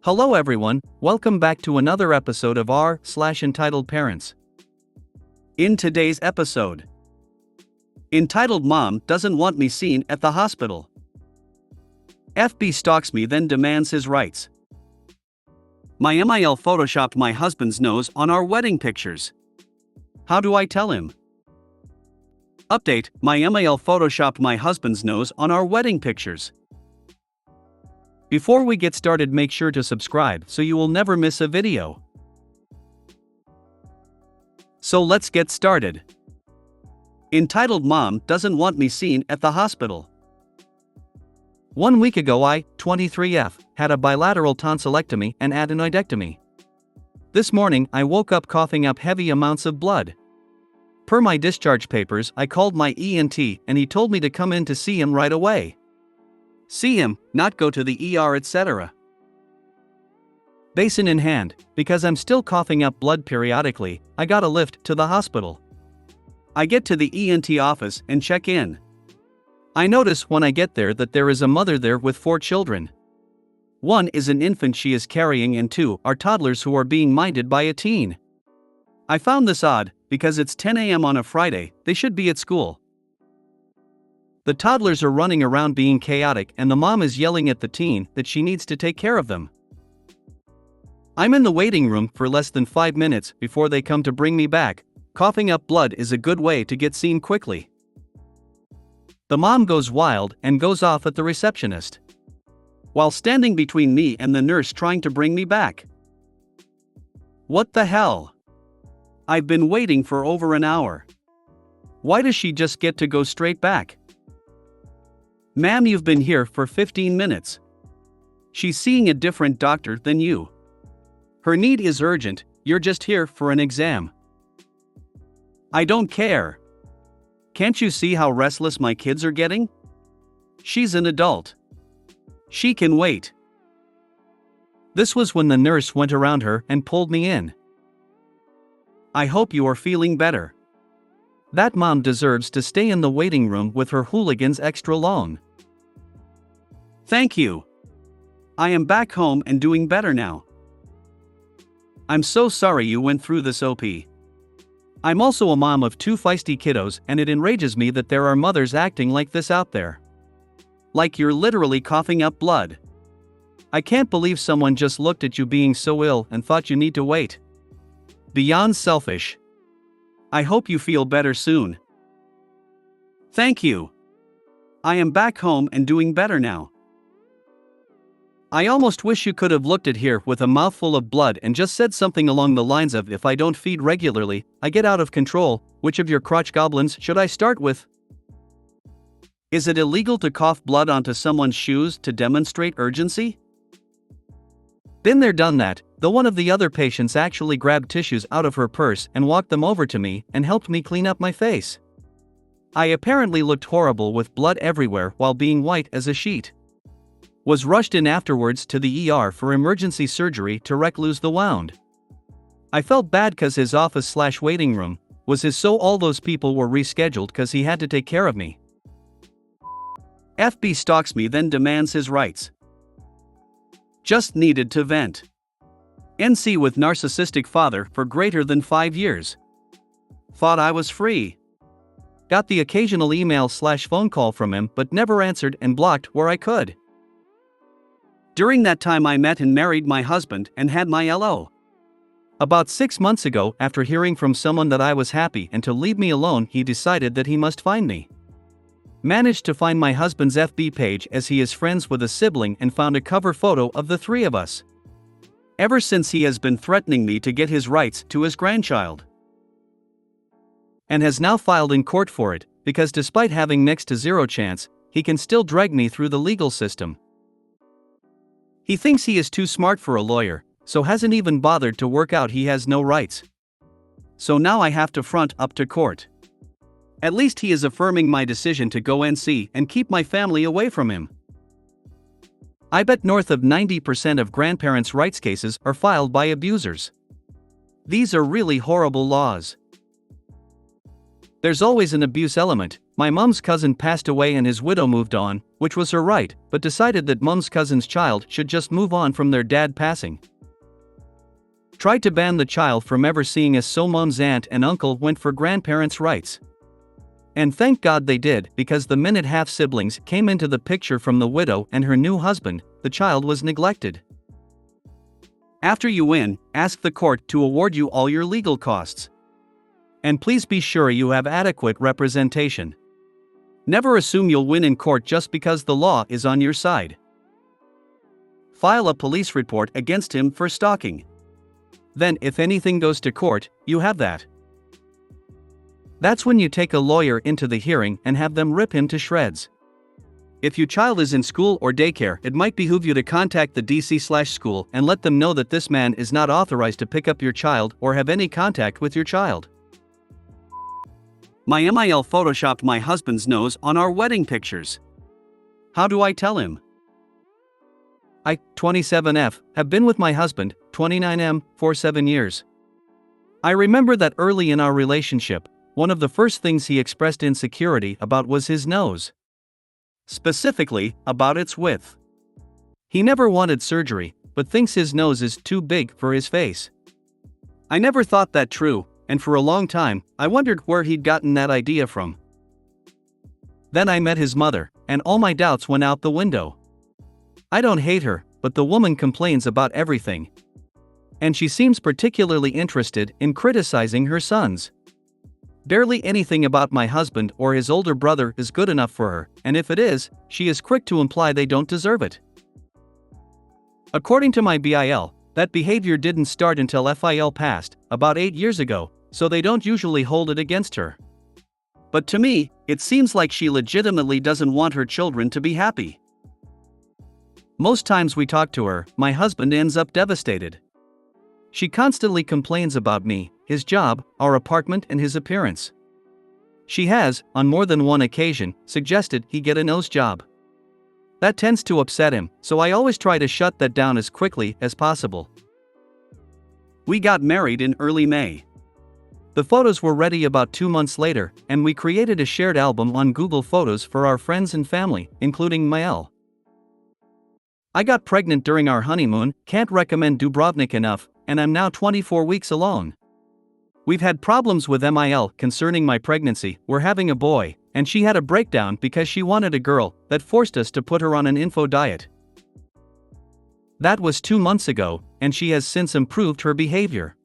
Hello everyone, welcome back to another episode of Entitled Parents. In today's episode, entitled mom doesn't want me seen at the hospital. FB stalks me then demands his rights. My MIL photoshopped my husband's nose on our wedding pictures. How do I tell him? Update, my MIL photoshopped my husband's nose on our wedding pictures. Before we get started, make sure to subscribe so you will never miss a video. So let's get started. Entitled mom doesn't want me seen at the hospital. 1 week ago I, 23F, had a bilateral tonsillectomy and adenoidectomy. This morning I woke up coughing up heavy amounts of blood. Per my discharge papers, I called my ENT and he told me to come in to see him right away. See him, not go to the ER, etc. Basin in hand, because I'm still coughing up blood periodically, I got a lift to the hospital. I get to the ENT office and check in. I notice when I get there that there is a mother there with 4 children. 1 is an infant she is carrying and 2 are toddlers who are being minded by a teen. I found this odd, because it's 10 a.m. on a Friday, they should be at school. The toddlers are running around being chaotic and the mom is yelling at the teen that she needs to take care of them. I'm in the waiting room for less than 5 minutes before they come to bring me back. Coughing up blood is a good way to get seen quickly. The mom goes wild and goes off at the receptionist, while standing between me and the nurse trying to bring me back. What the hell? I've been waiting for over an hour. Why does she just get to go straight back? Ma'am, you've been here for 15 minutes. She's seeing a different doctor than you. Her need is urgent, you're just here for an exam. I don't care. Can't you see how restless my kids are getting? She's an adult. She can wait. This was when the nurse went around her and pulled me in. I hope you are feeling better. That mom deserves to stay in the waiting room with her hooligans extra long. Thank you. I am back home and doing better now. I'm so sorry you went through this, OP. I'm also a mom of 2 feisty kiddos and it enrages me that there are mothers acting like this out there. Like you're literally coughing up blood. I can't believe someone just looked at you being so ill and thought you need to wait. Beyond selfish. I hope you feel better soon. Thank you. I am back home and doing better now. I almost wish you could have looked at here with a mouthful of blood and just said something along the lines of, if I don't feed regularly, I get out of control. Which of your crotch goblins should I start with? Is it illegal to cough blood onto someone's shoes to demonstrate urgency? Been there, done that, though one of the other patients actually grabbed tissues out of her purse and walked them over to me and helped me clean up my face. I apparently looked horrible with blood everywhere while being white as a sheet. Was rushed in afterwards to the ER for emergency surgery to recluse the wound. I felt bad cause his office/waiting room was his, so all those people were rescheduled cause he had to take care of me. FB stalks me then demands his rights. Just needed to vent. NC with narcissistic father for greater than 5 years. Thought I was free. Got the occasional email/phone call from him but never answered and blocked where I could. During that time I met and married my husband and had my LO. About 6 months ago, after hearing from someone that I was happy and to leave me alone, he decided that he must find me. Managed to find my husband's FB page as he is friends with a sibling and found a cover photo of the 3 of us. Ever since he has been threatening me to get his rights to his grandchild. And has now filed in court for it, because despite having next to zero chance, he can still drag me through the legal system. He thinks he is too smart for a lawyer, so hasn't even bothered to work out he has no rights. So now I have to front up to court. At least he is affirming my decision to go NC and keep my family away from him. I bet north of 90% of grandparents' rights cases are filed by abusers. These are really horrible laws. There's always an abuse element, My mom's cousin passed away and his widow moved on, which was her right, but decided that mom's cousin's child should just move on from their dad passing. Tried to ban the child from ever seeing us, so mom's aunt and uncle went for grandparents' rights. And thank God they did, because the minute half-siblings came into the picture from the widow and her new husband, the child was neglected. After you win, ask the court to award you all your legal costs. And please be sure you have adequate representation. Never assume you'll win in court just because the law is on your side. File a police report against him for stalking. Then, if anything goes to court, you have that. That's when you take a lawyer into the hearing and have them rip him to shreds. If your child is in school or daycare, it might behoove you to contact the DC/school and let them know that this man is not authorized to pick up your child or have any contact with your child. My MIL photoshopped my husband's nose on our wedding pictures. How do I tell him? I, 27F, have been with my husband, 29M, for 7 years. I remember that early in our relationship, one of the first things he expressed insecurity about was his nose. Specifically, about its width. He never wanted surgery, but thinks his nose is too big for his face. I never thought that true, and for a long time, I wondered where he'd gotten that idea from. Then I met his mother, and all my doubts went out the window. I don't hate her, but the woman complains about everything. And she seems particularly interested in criticizing her sons. Barely anything about my husband or his older brother is good enough for her, and if it is, she is quick to imply they don't deserve it. According to my BIL, that behavior didn't start until FIL passed, about 8 years ago, so they don't usually hold it against her. But to me, it seems like she legitimately doesn't want her children to be happy. Most times we talk to her, my husband ends up devastated. She constantly complains about me, his job, our apartment, and his appearance. She has, on more than one occasion, suggested he get a nose job. That tends to upset him, so I always try to shut that down as quickly as possible. We got married in early May. The photos were ready about 2 months later, and we created a shared album on Google Photos for our friends and family, including Mael. I got pregnant during our honeymoon, can't recommend Dubrovnik enough, and I'm now 24 weeks alone. We've had problems with MIL concerning my pregnancy, we're having a boy, and she had a breakdown because she wanted a girl, that forced us to put her on an info diet. That was 2 months ago, and she has since improved her behavior.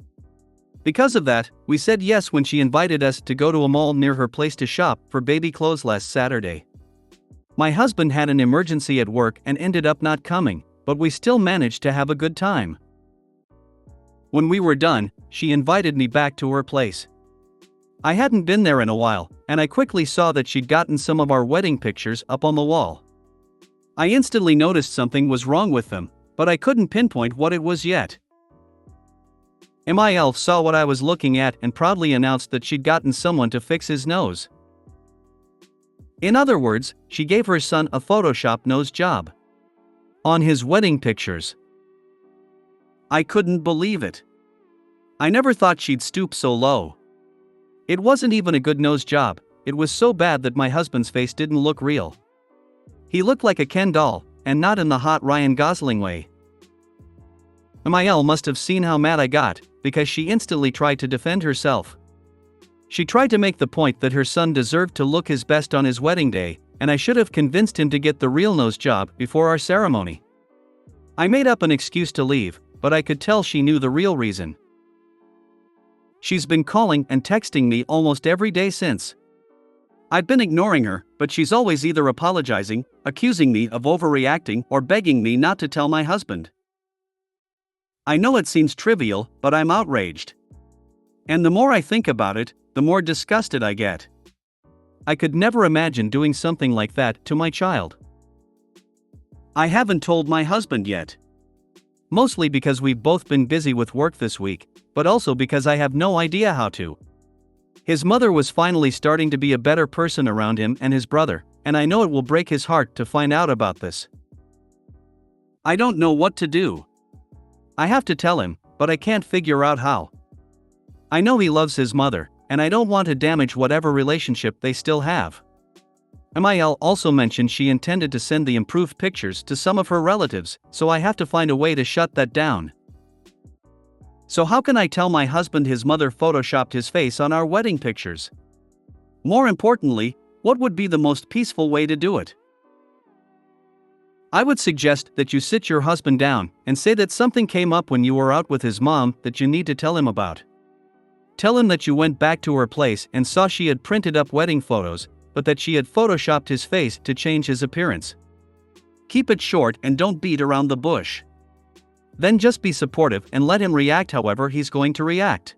Because of that, we said yes when she invited us to go to a mall near her place to shop for baby clothes last Saturday. My husband had an emergency at work and ended up not coming, but we still managed to have a good time. When we were done, she invited me back to her place. I hadn't been there in a while, and I quickly saw that she'd gotten some of our wedding pictures up on the wall. I instantly noticed something was wrong with them, but I couldn't pinpoint what it was yet. MIL saw what I was looking at and proudly announced that she'd gotten someone to fix his nose. In other words, she gave her son a Photoshop nose job. On his wedding pictures. I couldn't believe it. I never thought she'd stoop so low. It wasn't even a good nose job, it was so bad that my husband's face didn't look real. He looked like a Ken doll, and not in the hot Ryan Gosling way. MIL must have seen how mad I got, because she instantly tried to defend herself. She tried to make the point that her son deserved to look his best on his wedding day, and I should have convinced him to get the real nose job before our ceremony. I made up an excuse to leave, but I could tell she knew the real reason. She's been calling and texting me almost every day since. I've been ignoring her, but she's always either apologizing, accusing me of overreacting, or begging me not to tell my husband. I know it seems trivial, but I'm outraged. And the more I think about it, the more disgusted I get. I could never imagine doing something like that to my child. I haven't told my husband yet. Mostly because we've both been busy with work this week, but also because I have no idea how to. His mother was finally starting to be a better person around him and his brother, and I know it will break his heart to find out about this. I don't know what to do. I have to tell him, but I can't figure out how. I know he loves his mother, and I don't want to damage whatever relationship they still have. MIL also mentioned she intended to send the improved pictures to some of her relatives, so I have to find a way to shut that down. So how can I tell my husband his mother photoshopped his face on our wedding pictures? More importantly, what would be the most peaceful way to do it? I would suggest that you sit your husband down and say that something came up when you were out with his mom that you need to tell him about. Tell him that you went back to her place and saw she had printed up wedding photos, but that she had photoshopped his face to change his appearance. Keep it short and don't beat around the bush. Then just be supportive and let him react however he's going to react.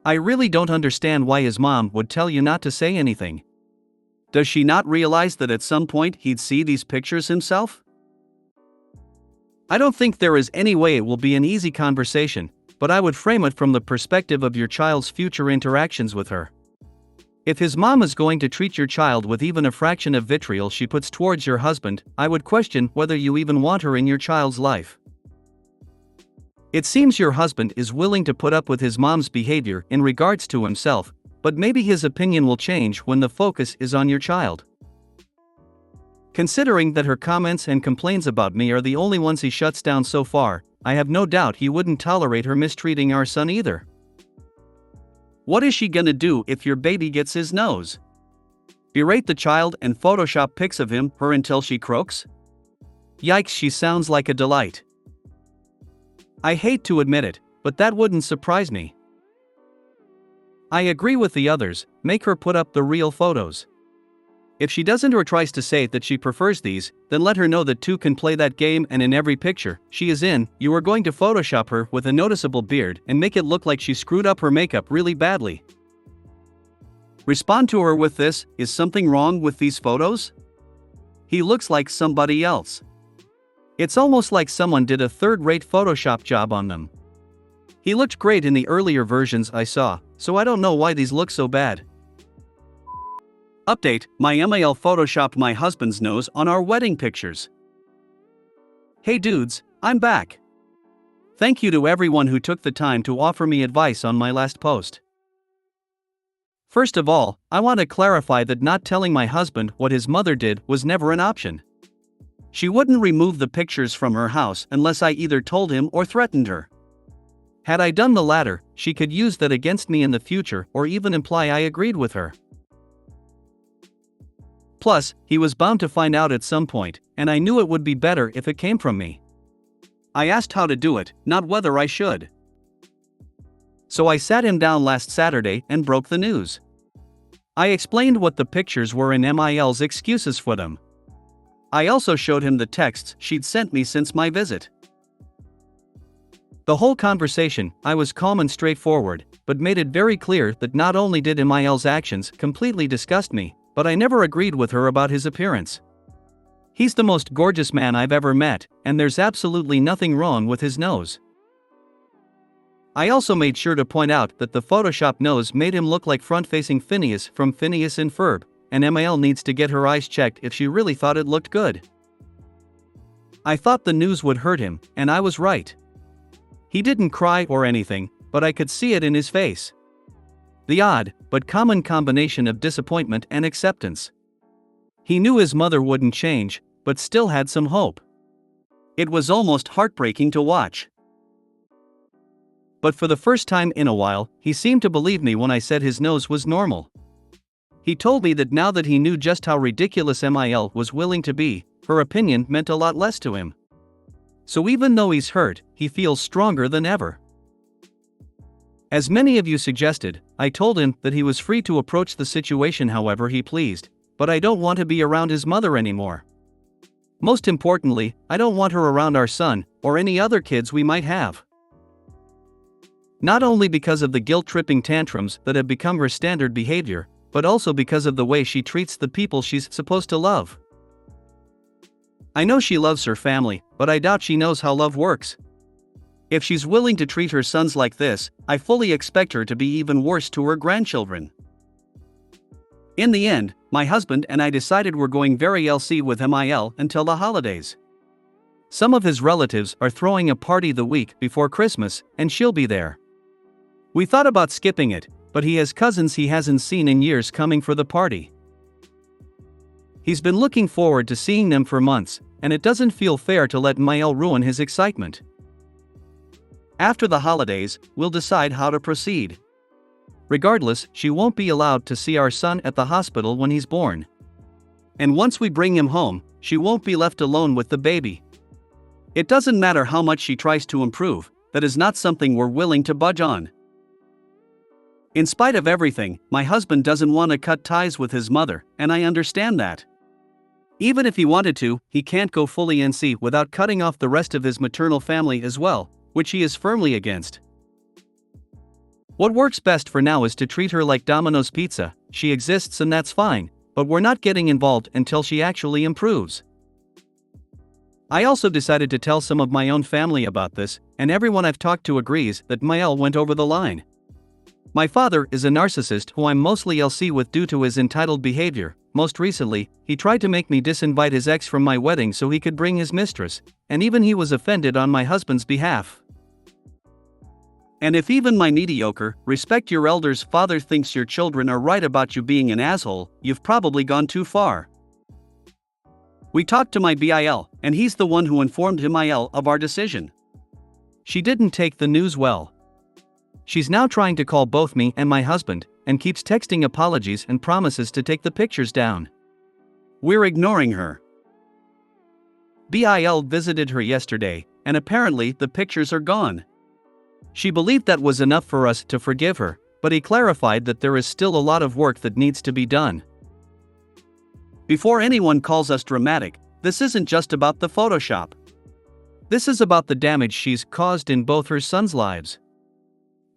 I really don't understand why his mom would tell you not to say anything. Does she not realize that at some point he'd see these pictures himself? I don't think there is any way it will be an easy conversation, but I would frame it from the perspective of your child's future interactions with her. If his mom is going to treat your child with even a fraction of vitriol she puts towards your husband, I would question whether you even want her in your child's life. It seems your husband is willing to put up with his mom's behavior in regards to himself, but maybe his opinion will change when the focus is on your child. Considering that her comments and complaints about me are the only ones he shuts down so far, I have no doubt he wouldn't tolerate her mistreating our son either. What is she gonna do if your baby gets his nose? Berate the child and Photoshop pics of her until she croaks? Yikes, she sounds like a delight. I hate to admit it, but that wouldn't surprise me. I agree with the others, make her put up the real photos. If she doesn't or tries to say that she prefers these, then let her know that two can play that game, and in every picture she is in, you are going to Photoshop her with a noticeable beard and make it look like she screwed up her makeup really badly. Respond to her with this: is something wrong with these photos? He looks like somebody else. It's almost like someone did a third-rate Photoshop job on them. He looked great in the earlier versions I saw, so I don't know why these look so bad. Update: my MIL photoshopped my husband's nose on our wedding pictures. Hey dudes, I'm back. Thank you to everyone who took the time to offer me advice on my last post. First of all, I want to clarify that not telling my husband what his mother did was never an option. She wouldn't remove the pictures from her house unless I either told him or threatened her. Had I done the latter, she could use that against me in the future or even imply I agreed with her. Plus, he was bound to find out at some point, and I knew it would be better if it came from me. I asked how to do it, not whether I should. So I sat him down last Saturday and broke the news. I explained what the pictures were and MIL's excuses for them. I also showed him the texts she'd sent me since my visit. The whole conversation, I was calm and straightforward, but made it very clear that not only did MIL's actions completely disgust me, but I never agreed with her about his appearance. He's the most gorgeous man I've ever met, and there's absolutely nothing wrong with his nose. I also made sure to point out that the Photoshop nose made him look like front-facing Phineas from Phineas and Ferb, and MIL needs to get her eyes checked if she really thought it looked good. I thought the news would hurt him, and I was right. He didn't cry or anything, but I could see it in his face. The odd, but common combination of disappointment and acceptance. He knew his mother wouldn't change, but still had some hope. It was almost heartbreaking to watch. But for the first time in a while, he seemed to believe me when I said his nose was normal. He told me that now that he knew just how ridiculous MIL was willing to be, her opinion meant a lot less to him. So even though he's hurt, he feels stronger than ever. As many of you suggested, I told him that he was free to approach the situation however he pleased, but I don't want to be around his mother anymore. Most importantly, I don't want her around our son, or any other kids we might have. Not only because of the guilt-tripping tantrums that have become her standard behavior, but also because of the way she treats the people she's supposed to love. I know she loves her family, but I doubt she knows how love works. If she's willing to treat her sons like this, I fully expect her to be even worse to her grandchildren. In the end, my husband and I decided we're going very LC with MIL until the holidays. Some of his relatives are throwing a party the week before Christmas, and she'll be there. We thought about skipping it, but he has cousins he hasn't seen in years coming for the party. He's been looking forward to seeing them for months, and it doesn't feel fair to let Mael ruin his excitement. After the holidays, we'll decide how to proceed. Regardless, she won't be allowed to see our son at the hospital when he's born. And once we bring him home, she won't be left alone with the baby. It doesn't matter how much she tries to improve, that is not something we're willing to budge on. In spite of everything, my husband doesn't want to cut ties with his mother, and I understand that. Even if he wanted to, he can't go fully NC without cutting off the rest of his maternal family as well, which he is firmly against. What works best for now is to treat her like Domino's Pizza. She exists and that's fine, but we're not getting involved until she actually improves. I also decided to tell some of my own family about this, and everyone I've talked to agrees that Mael went over the line. My father is a narcissist who I'm mostly LC with due to his entitled behavior. Most recently, he tried to make me disinvite his ex from my wedding so he could bring his mistress, and even he was offended on my husband's behalf. And if even my mediocre, respect your elders father thinks your children are right about you being an asshole, you've probably gone too far. We talked to my BIL, and he's the one who informed Himael of our decision. She didn't take the news well. She's now trying to call both me and my husband, and keeps texting apologies and promises to take the pictures down. We're ignoring her. BIL visited her yesterday, and apparently the pictures are gone. She believed that was enough for us to forgive her, but he clarified that there is still a lot of work that needs to be done. Before anyone calls us dramatic, this isn't just about the Photoshop. This is about the damage she's caused in both her sons' lives.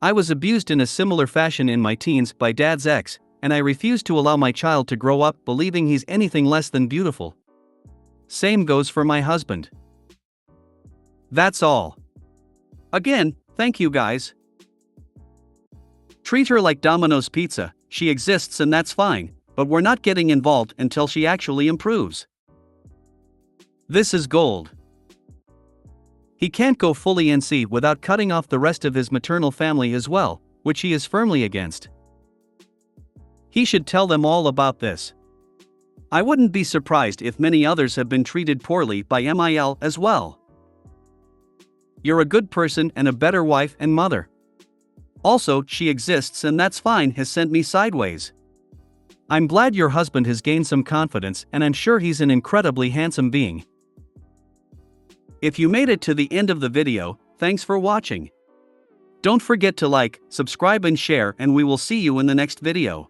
I was abused in a similar fashion in my teens by Dad's ex, and I refuse to allow my child to grow up believing he's anything less than beautiful. Same goes for my husband. That's all. Again, thank you guys. Treat her like Domino's Pizza. She exists and that's fine, but we're not getting involved until she actually improves. This is gold. He can't go fully NC without cutting off the rest of his maternal family as well, which he is firmly against. He should tell them all about this. I wouldn't be surprised if many others have been treated poorly by MIL as well. You're a good person and a better wife and mother. Also, she exists and that's fine has sent me sideways. I'm glad your husband has gained some confidence and I'm sure he's an incredibly handsome being. If you made it to the end of the video, thanks for watching. Don't forget to like, subscribe and share and we will see you in the next video.